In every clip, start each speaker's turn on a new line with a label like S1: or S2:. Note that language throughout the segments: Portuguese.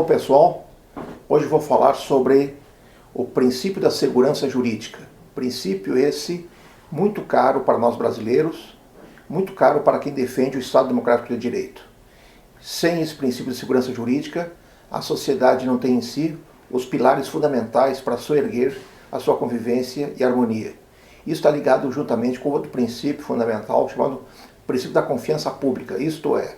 S1: pessoal, hoje vou falar sobre o princípio da segurança jurídica. Princípio esse muito caro para nós brasileiros, muito caro para quem defende o Estado Democrático de Direito. Sem esse princípio de segurança jurídica, a sociedade não tem em si os pilares fundamentais para soerguer a sua convivência e harmonia. Isso está ligado juntamente com outro princípio fundamental chamado princípio da confiança pública, isto é,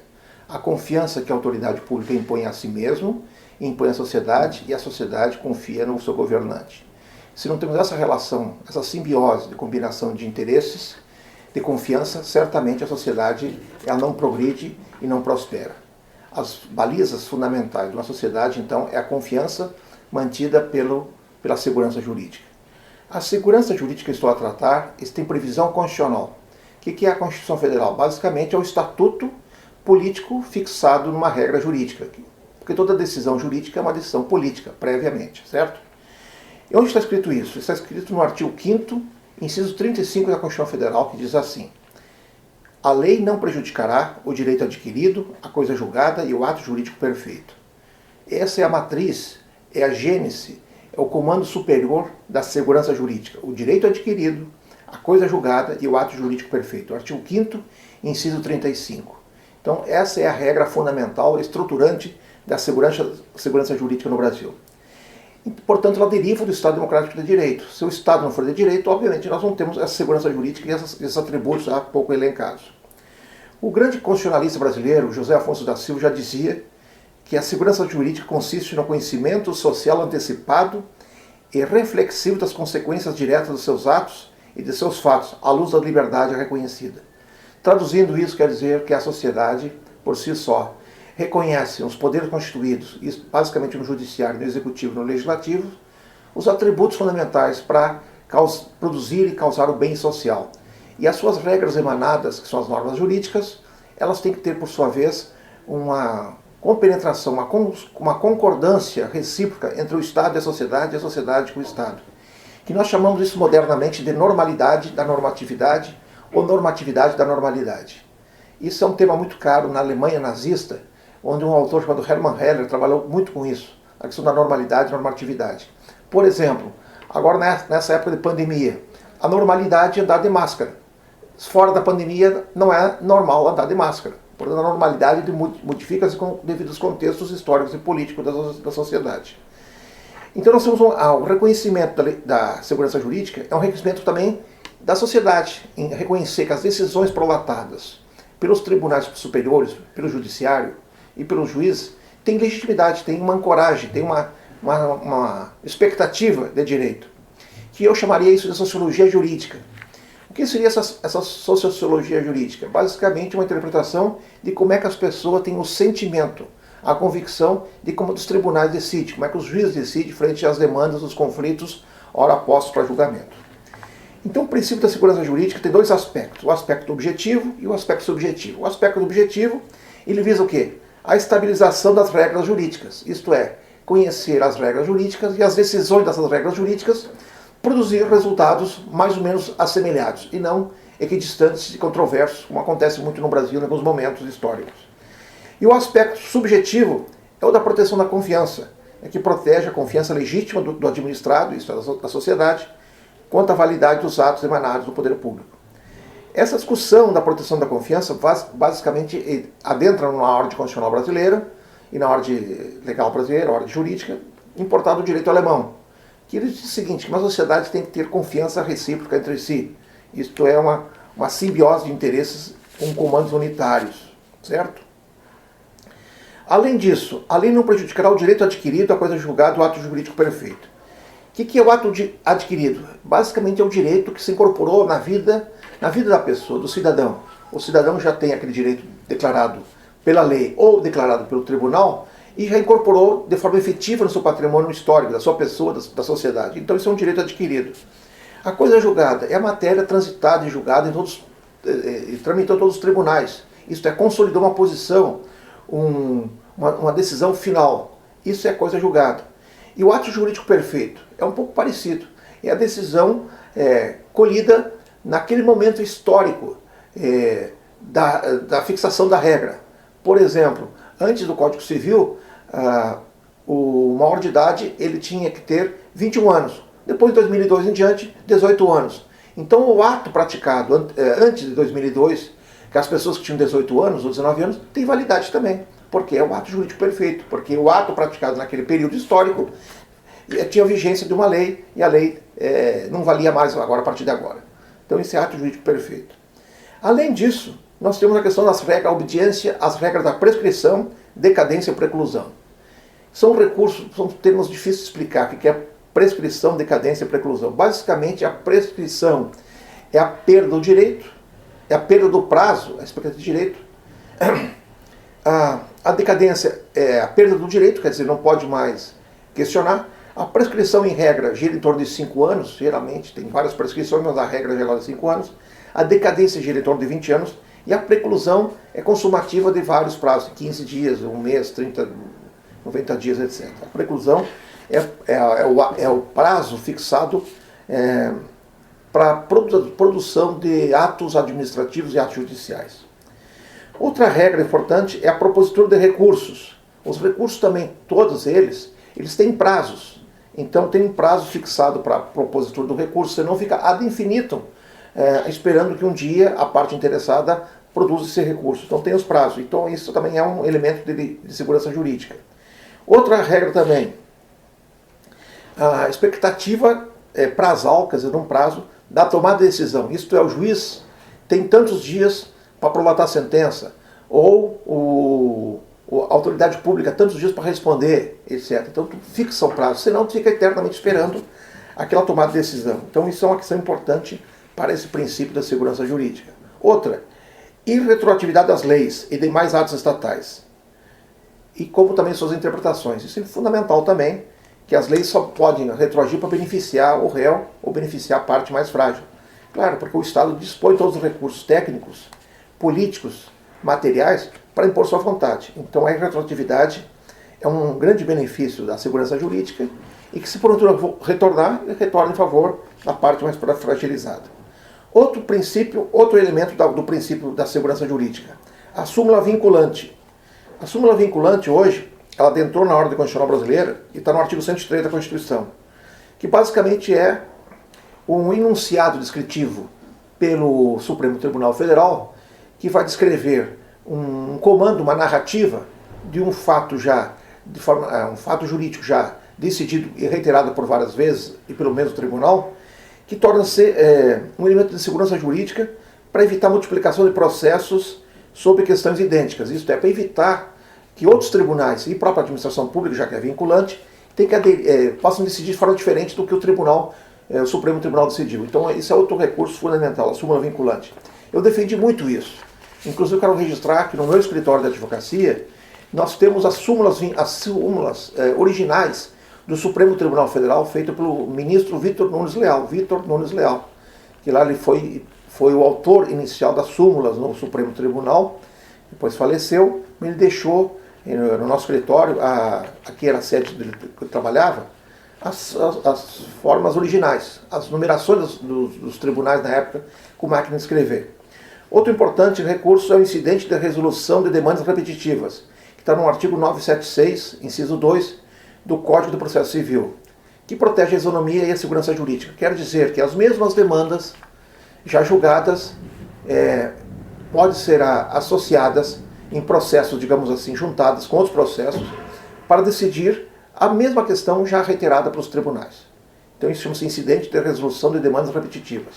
S1: a confiança que a autoridade pública impõe a si mesmo, impõe à sociedade e a sociedade confia no seu governante. Se não temos essa relação, essa simbiose de combinação de interesses, de confiança, certamente a sociedade ela não progride e não prospera. As balizas fundamentais de uma sociedade, então, é a confiança mantida pela segurança jurídica. A segurança jurídica que estou a tratar tem previsão constitucional. O que é a Constituição Federal? Basicamente é o estatuto político fixado numa regra jurídica. Porque toda decisão jurídica é uma decisão política, previamente, certo? E onde está escrito isso? Está escrito no artigo 5º, inciso 35 da Constituição Federal, que diz assim: a lei não prejudicará o direito adquirido, a coisa julgada e o ato jurídico perfeito. Essa é a matriz, é a gênese, é o comando superior da segurança jurídica. O direito adquirido, a coisa julgada e o ato jurídico perfeito. Artigo 5º, inciso 35. Então, essa é a regra fundamental, estruturante da segurança jurídica no Brasil. E, portanto, ela deriva do Estado Democrático de Direito. Se o Estado não for de direito, obviamente, nós não temos essa segurança jurídica e esses atributos há pouco elencados. O grande constitucionalista brasileiro, José Afonso da Silva, já dizia que a segurança jurídica consiste no conhecimento social antecipado e reflexivo das consequências diretas dos seus atos e de seus fatos, à luz da liberdade reconhecida. Traduzindo isso, quer dizer que a sociedade, por si só, reconhece os poderes constituídos, basicamente no judiciário, no executivo e no legislativo, os atributos fundamentais para produzir e causar o bem social. E as suas regras emanadas, que são as normas jurídicas, elas têm que ter, por sua vez, uma compenetração, uma concordância recíproca entre o Estado e a sociedade com o Estado. Que nós chamamos isso modernamente de normalidade da normatividade ou normatividade da normalidade. Isso é um tema muito caro na Alemanha nazista, onde um autor chamado Hermann Heller trabalhou muito com isso, a questão da normalidade e normatividade. Por exemplo, agora nessa época de pandemia, a normalidade é andar de máscara. Fora da pandemia não é normal andar de máscara. Portanto, a normalidade modifica-se com devido aos contextos históricos e políticos da sociedade. Então nós temos o reconhecimento da segurança jurídica, é um reconhecimento também da sociedade, em reconhecer que as decisões prolatadas pelos tribunais superiores, pelo judiciário e pelos juízes têm legitimidade, têm uma ancoragem, têm uma expectativa de direito, que eu chamaria isso de sociologia jurídica. O que seria essa sociologia jurídica? Basicamente uma interpretação de como é que as pessoas têm o sentimento, a convicção de como os tribunais decidem, como é que os juízes decidem frente às demandas, os conflitos, ora postos para julgamento. Então o princípio da segurança jurídica tem dois aspectos, o aspecto objetivo e o aspecto subjetivo. O aspecto objetivo, ele visa o quê? A estabilização das regras jurídicas, isto é, conhecer as regras jurídicas e as decisões dessas regras jurídicas produzir resultados mais ou menos assemelhados e não equidistantes e controversos, como acontece muito no Brasil em alguns momentos históricos. E o aspecto subjetivo é o da proteção da confiança, que protege a confiança legítima do administrado, isso é, da sociedade, quanto à validade dos atos emanados do poder público. Essa discussão da proteção da confiança basicamente adentra na ordem constitucional brasileira e na ordem legal brasileira, a ordem jurídica, importada do direito alemão, que ele diz o seguinte, que uma sociedade tem que ter confiança recíproca entre si. Isto é uma simbiose de interesses com comandos unitários, certo? Além disso, a lei não prejudicará o direito adquirido, a coisa julgada e o ato jurídico perfeito. O que é o ato adquirido? Basicamente é o direito que se incorporou na vida da pessoa, do cidadão. O cidadão já tem aquele direito declarado pela lei ou declarado pelo tribunal e já incorporou de forma efetiva no seu patrimônio histórico, da sua pessoa, da sociedade. Então isso é um direito adquirido. A coisa julgada é a matéria transitada e julgada e tramitou em todos os tribunais. Isto é, consolidou uma posição, uma decisão final. Isso é coisa julgada. E o ato jurídico perfeito é um pouco parecido. É a decisão colhida naquele momento histórico da fixação da regra. Por exemplo, antes do Código Civil, o maior de idade ele tinha que ter 21 anos. Depois de 2002 em diante, 18 anos. Então o ato praticado antes de 2002, que as pessoas que tinham 18 anos ou 19 anos, têm validade também, porque é o ato jurídico perfeito, porque o ato praticado naquele período histórico tinha vigência de uma lei, e a lei não valia mais agora a partir de agora. Então esse é ato jurídico perfeito. Além disso, nós temos a questão das regras, a obediência às regras da prescrição, decadência e preclusão. São recursos, são termos difíceis de explicar o que é prescrição, decadência e preclusão. Basicamente, a prescrição é a perda do direito, é a perda do prazo, a expectativa de direito. A decadência é a perda do direito, quer dizer, não pode mais questionar. A prescrição, em regra, gira em torno de 5 anos, geralmente, tem várias prescrições, mas a regra geral é 5 anos. A decadência gira em torno de 20 anos. E a preclusão é consumativa de vários prazos, 15 dias, um mês, 30, 90 dias, etc. A preclusão é o prazo fixado para a produção de atos administrativos e atos judiciais. Outra regra importante é a propositura de recursos. Os recursos também, todos eles têm prazos. Então tem um prazo fixado para a propositura do recurso, você não fica ad infinitum esperando que um dia a parte interessada produza esse recurso. Então tem os prazos. Então isso também é um elemento de segurança jurídica. Outra regra também, a expectativa prazal, quer dizer, um prazo da tomada de decisão. Isto é, o juiz tem tantos dias para prolatar a sentença, ou a autoridade pública tantos dias para responder, etc. Então tu fixa o prazo, senão tu fica eternamente esperando aquela tomada de decisão. Então isso é uma questão importante para esse princípio da segurança jurídica. Outra, irretroatividade das leis e demais atos estatais. E como também suas interpretações. Isso é fundamental também, que as leis só podem retroagir para beneficiar o réu ou beneficiar a parte mais frágil. Claro, porque o Estado dispõe de todos os recursos técnicos, políticos, materiais, para impor sua vontade. Então a irretroatividade é um grande benefício da segurança jurídica e que, se porventura retornar, ele retorna em favor da parte mais fragilizada. Outro princípio, outro elemento do princípio da segurança jurídica, a súmula vinculante. A súmula vinculante hoje, ela adentrou na ordem constitucional brasileira e está no artigo 103 da Constituição, que basicamente é um enunciado descritivo pelo Supremo Tribunal Federal que vai descrever um comando, uma narrativa de um fato um fato jurídico já decidido e reiterado por várias vezes e pelo mesmo tribunal, que torna-se um elemento de segurança jurídica para evitar a multiplicação de processos sobre questões idênticas. Isto é, para evitar que outros tribunais e a própria administração pública, já que é vinculante, possam decidir de forma diferente do que o Supremo Tribunal decidiu. Então, isso é outro recurso fundamental, a súmula vinculante. Eu defendi muito isso. Inclusive, eu quero registrar que no meu escritório de advocacia, nós temos as súmulas originais do Supremo Tribunal Federal, feito pelo ministro Vitor Nunes Leal, que lá ele foi o autor inicial das súmulas no Supremo Tribunal, depois faleceu, mas ele deixou no nosso escritório, aqui era a sede que eu trabalhava, as formas originais, as numerações dos tribunais na época com máquina de escrever. Outro importante recurso é o incidente de resolução de demandas repetitivas, que está no artigo 976, inciso 2, do Código do Processo Civil, que protege a isonomia e a segurança jurídica. Quer dizer que as mesmas demandas já julgadas podem ser associadas em processos, digamos assim, juntadas com outros processos, para decidir a mesma questão já reiterada para os tribunais. Então isso chama-se incidente de resolução de demandas repetitivas.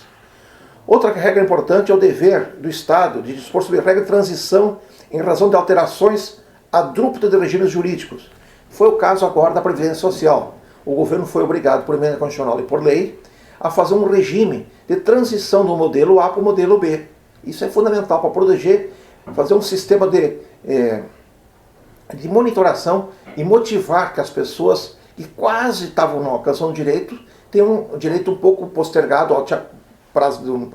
S1: Outra regra importante é o dever do Estado de dispor sobre regra de transição em razão de alterações abruptas de regimes jurídicos. Foi o caso agora da Previdência Social. O governo foi obrigado, por emenda constitucional e por lei, a fazer um regime de transição do modelo A para o modelo B. Isso é fundamental para proteger, fazer um sistema de monitoração e motivar que as pessoas que quase estavam alcançando o direito tenham um direito um pouco postergado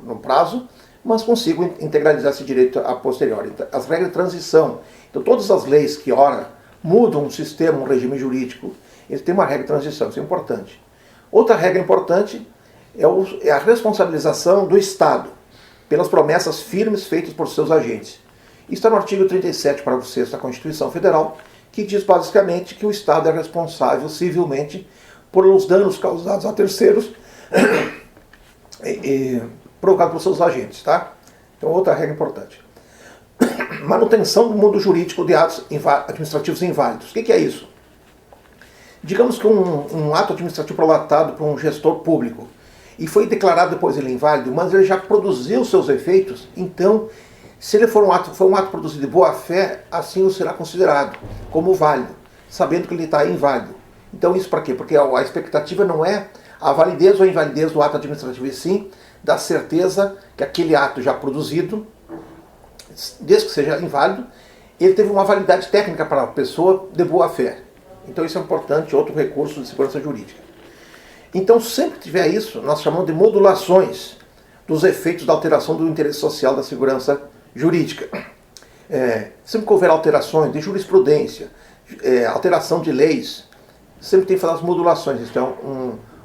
S1: no prazo, mas consigam integralizar esse direito a posteriori. As regras de transição. Então todas as leis que, ora, mudam um sistema, um regime jurídico, eles têm uma regra de transição, isso é importante. Outra regra importante é a responsabilização do Estado pelas promessas firmes feitas por seus agentes. Isso está no artigo 37, parágrafo 6º da Constituição Federal, que diz basicamente que o Estado é responsável civilmente por os danos causados a terceiros provocados por seus agentes, tá? Então, outra regra importante. Manutenção do mundo jurídico de atos administrativos inválidos. O que é isso? Digamos que um ato administrativo prolatado por um gestor público e foi declarado depois ele inválido, mas ele já produziu seus efeitos, então, se ele for um ato produzido de boa fé, assim o será considerado como válido, sabendo que ele está inválido. Então isso para quê? Porque a expectativa não é a validez ou a invalidez do ato administrativo, e sim da certeza que aquele ato já produzido, desde que seja inválido, ele teve uma validade técnica para a pessoa de boa fé. Então isso é importante, outro recurso de segurança jurídica. Então sempre que tiver isso, nós chamamos de modulações dos efeitos da alteração do interesse social da segurança jurídica. Sempre que houver alterações de jurisprudência, alteração de leis, sempre tem que fazer as modulações. Isso é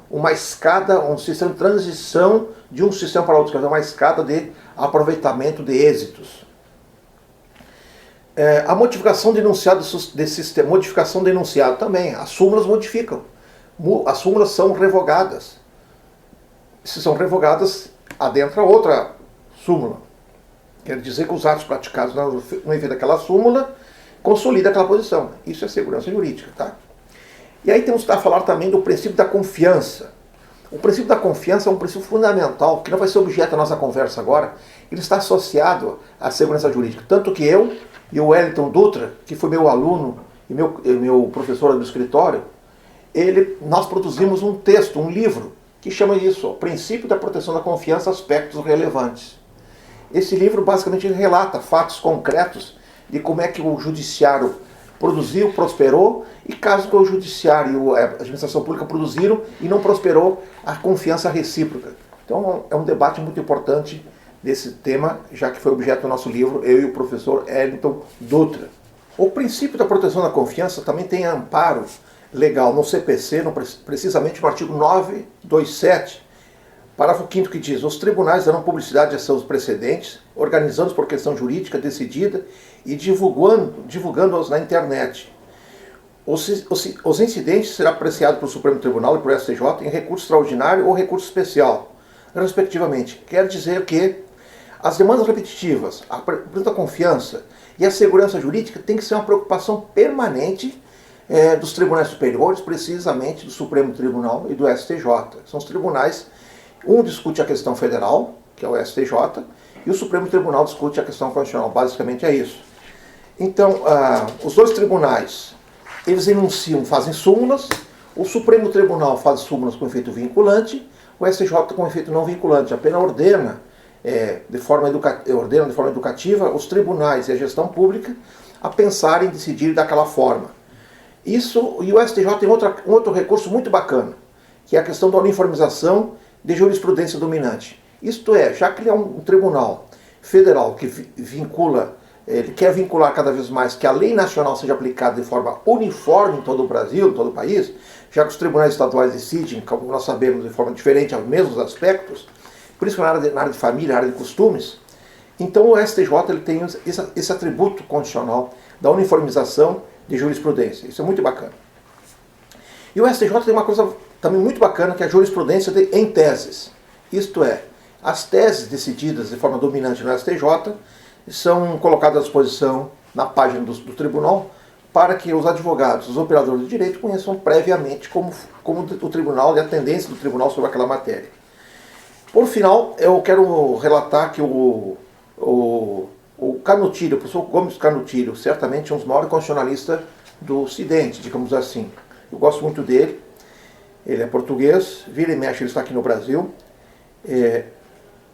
S1: uma escada, um sistema de transição de um sistema para outro, quer dizer, uma escada de aproveitamento de êxitos. A modificação denunciada desse sistema, modificação denunciada também, as súmulas modificam, as súmulas são revogadas. Se são revogadas, adentra outra súmula. Quer dizer que os atos praticados no efeito daquela súmula consolida aquela posição. Isso é segurança jurídica, tá? E aí temos que falar também do princípio da confiança. O princípio da confiança é um princípio fundamental, que não vai ser objeto da nossa conversa agora. Ele está associado à segurança jurídica. Tanto que eu e o Wellington Dutra, que foi meu aluno e meu professor do escritório, nós produzimos um texto, um livro, que chama isso, o Princípio da Proteção da Confiança, Aspectos Relevantes. Esse livro basicamente relata fatos concretos de como é que o judiciário produziu, prosperou, e casos que o judiciário e a administração pública produziram e não prosperou, a confiança recíproca. Então é um debate muito importante desse tema, já que foi objeto do nosso livro, eu e o professor Wellington Dutra. O princípio da proteção da confiança também tem amparo legal no CPC, precisamente no artigo 927, parágrafo 5º, que diz: os tribunais darão publicidade a seus precedentes, organizando-os por questão jurídica decidida e divulgando-os na internet. Os incidentes serão apreciados pelo Supremo Tribunal e por STJ em recurso extraordinário ou recurso especial, respectivamente. Quer dizer que as demandas repetitivas, a proteção da confiança e a segurança jurídica tem que ser uma preocupação permanente dos tribunais superiores, precisamente do Supremo Tribunal e do STJ. São os tribunais, um discute a questão federal, que é o STJ, e o Supremo Tribunal discute a questão constitucional. Basicamente é isso. Então, os dois tribunais, eles enunciam, fazem súmulas, o Supremo Tribunal faz súmulas com efeito vinculante, o STJ com efeito não vinculante, apenas ordena de forma educativa os tribunais e a gestão pública a pensarem e decidirem daquela forma. Isso, e o STJ tem um outro recurso muito bacana, que é a questão da uniformização de jurisprudência dominante. Isto é, já que ele é um tribunal federal que ele quer vincular cada vez mais que a lei nacional seja aplicada de forma uniforme em todo o Brasil, em todo o país, já que os tribunais estaduais decidem, como nós sabemos, de forma diferente, aos mesmos aspectos, por isso que na área de família, na área de costumes, então o STJ ele tem esse atributo constitucional da uniformização de jurisprudência. Isso é muito bacana. E o STJ tem uma coisa também muito bacana, que é a jurisprudência em teses. Isto é, as teses decididas de forma dominante no STJ são colocadas à disposição na página do tribunal para que os advogados, os operadores de direito conheçam previamente como o tribunal e a tendência do tribunal sobre aquela matéria. Por final, eu quero relatar que o Canutilho, o professor Gomes Canutilho, certamente é um dos maiores constitucionalistas do Ocidente, digamos assim. Eu gosto muito dele, ele é português, vira e mexe, ele está aqui no Brasil.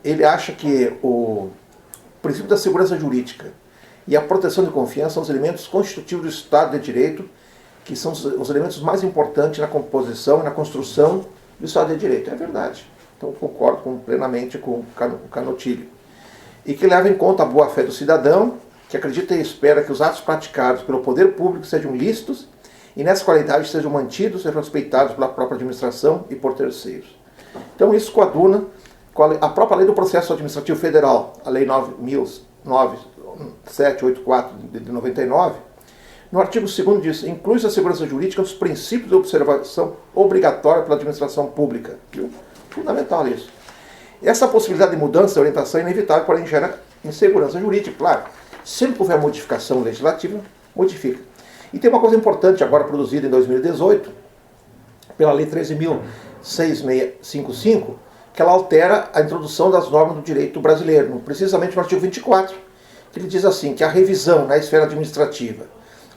S1: Ele acha que o princípio da segurança jurídica e a proteção de confiança são os elementos constitutivos do Estado de Direito, que são os elementos mais importantes na composição e na construção do Estado de Direito. É verdade. Então eu concordo plenamente com o Canutilho. E que leva em conta a boa-fé do cidadão, que acredita e espera que os atos praticados pelo poder público sejam lícitos e nessa qualidade sejam mantidos e respeitados pela própria administração e por terceiros. Então isso coaduna com a própria lei do processo administrativo federal, a lei 9.784 de 99, No artigo 2º diz, inclui a segurança jurídica nos princípios de observação obrigatória pela administração pública. Viu? Fundamental isso. Essa possibilidade de mudança de orientação é inevitável, porém gera insegurança jurídica, claro. Sempre que houver modificação legislativa, modifica. E tem uma coisa importante agora produzida em 2018, pela Lei 13.6655, que ela altera a introdução das normas do direito brasileiro, precisamente no artigo 24, que ele diz assim, que a revisão na esfera administrativa,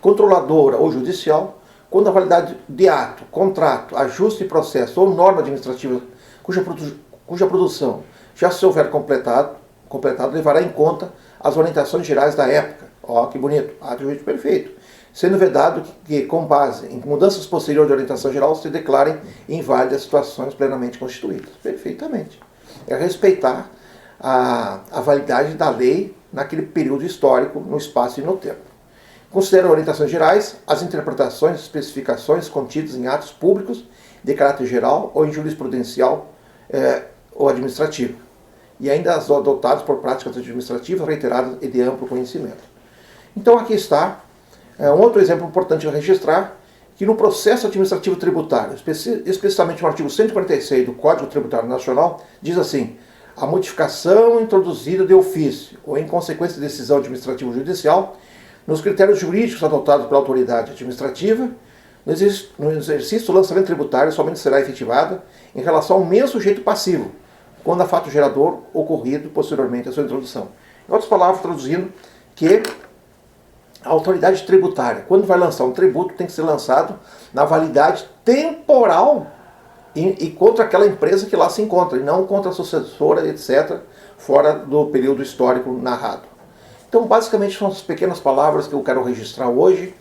S1: controladora ou judicial, quando a validade de ato, contrato, ajuste de processo ou norma administrativa cuja produção já se houver completado, levará em conta as orientações gerais da época. Ó, que bonito, ato jurídico perfeito. Sendo vedado que, com base em mudanças posteriores de orientação geral, se declarem inválidas situações plenamente constituídas. Perfeitamente. É respeitar a validade da lei naquele período histórico, no espaço e no tempo. Considera orientações gerais as interpretações e especificações contidas em atos públicos de caráter geral ou em jurisprudencial ou administrativo, e ainda as adotadas por práticas administrativas reiteradas e de amplo conhecimento. Então aqui está um outro exemplo importante a registrar, que no processo administrativo tributário, especificamente no artigo 146 do Código Tributário Nacional, diz assim, a modificação introduzida de ofício ou em consequência de decisão administrativa ou judicial, nos critérios jurídicos adotados pela autoridade administrativa, no exercício do lançamento tributário somente será efetivada em relação ao mesmo sujeito passivo, quando há fato gerador ocorrido posteriormente à sua introdução. Em outras palavras, traduzindo, que a autoridade tributária, quando vai lançar um tributo, tem que ser lançado na validade temporal e contra aquela empresa que lá se encontra, e não contra a sucessora, etc., fora do período histórico narrado. Então, basicamente, são as pequenas palavras que eu quero registrar hoje,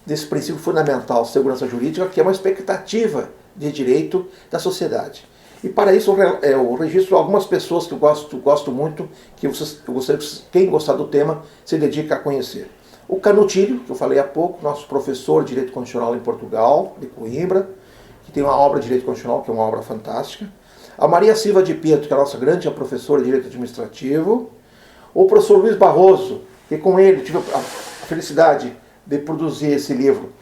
S1: desse princípio fundamental, segurança jurídica, que é uma expectativa de direito da sociedade. E para isso eu registro algumas pessoas que eu gosto muito, que quem gostar do tema se dedica a conhecer. O Canutilho, que eu falei há pouco, nosso professor de Direito Constitucional em Portugal, de Coimbra, que tem uma obra de Direito Constitucional, que é uma obra fantástica. A Maria Silva de Pietro, que é a nossa grande professora de Direito Administrativo. O professor Luiz Barroso, que com ele tive a felicidade de produzir esse livro,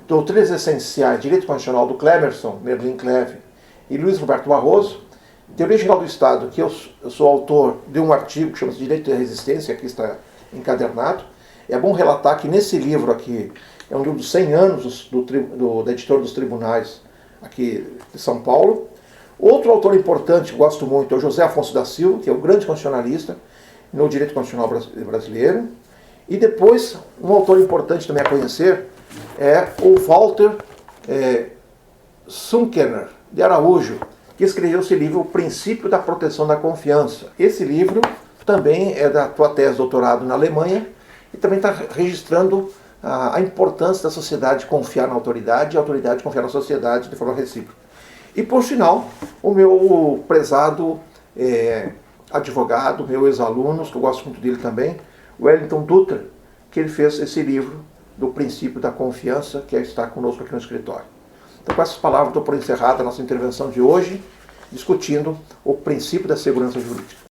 S1: Doutrinas Essenciais, Direito Constitucional, do Clemerson, Merlin Cleve, e Luiz Roberto Barroso. Teoria Geral do Estado, que eu sou autor de um artigo que chama-se Direito da Resistência, aqui está encadernado. É bom relatar que nesse livro aqui, é um livro dos 100 anos da editora dos tribunais aqui de São Paulo. Outro autor importante, que gosto muito, é o José Afonso da Silva, que é o grande constitucionalista no direito constitucional brasileiro. E depois, um autor importante também a conhecer é o Walter Sunkener de Araújo, que escreveu esse livro, O Princípio da Proteção da Confiança. Esse livro também é da tua tese de doutorado na Alemanha, e também está registrando a importância da sociedade confiar na autoridade e a autoridade confiar na sociedade de forma recíproca. E, por final, o meu prezado advogado, meu ex-aluno, que eu gosto muito dele também, Wellington Dutra, que ele fez esse livro do Princípio da Confiança, que está conosco aqui no escritório. Então, com essas palavras, estou por encerrada a nossa intervenção de hoje, discutindo o princípio da segurança jurídica.